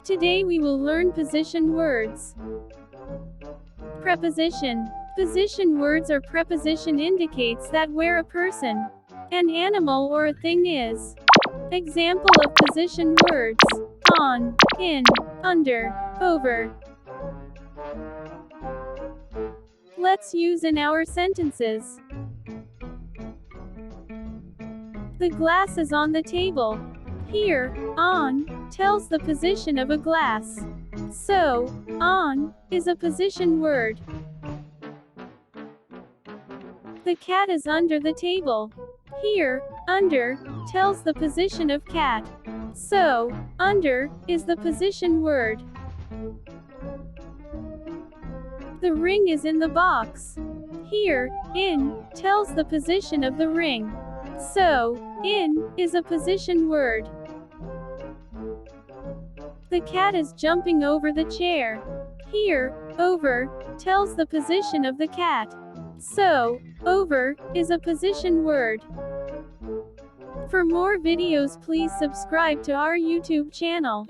Today we will learn position words. Preposition. Position words or preposition indicates that where a person, an animal or a thing is. Example of position words: on, in, under, over. Let's use in our sentences. The glass is on the table. Here, on tells the position of a glass. So, on is a position word. The cat is under the table. Here, under tells the position of cat. So, under is the position word. The ring is in the box. Here, in tells the position of the ring. So, in is a position word. The cat is jumping over the chair. Here, over tells the position of the cat. So, over is a position word. For more videos, please subscribe to our YouTube channel.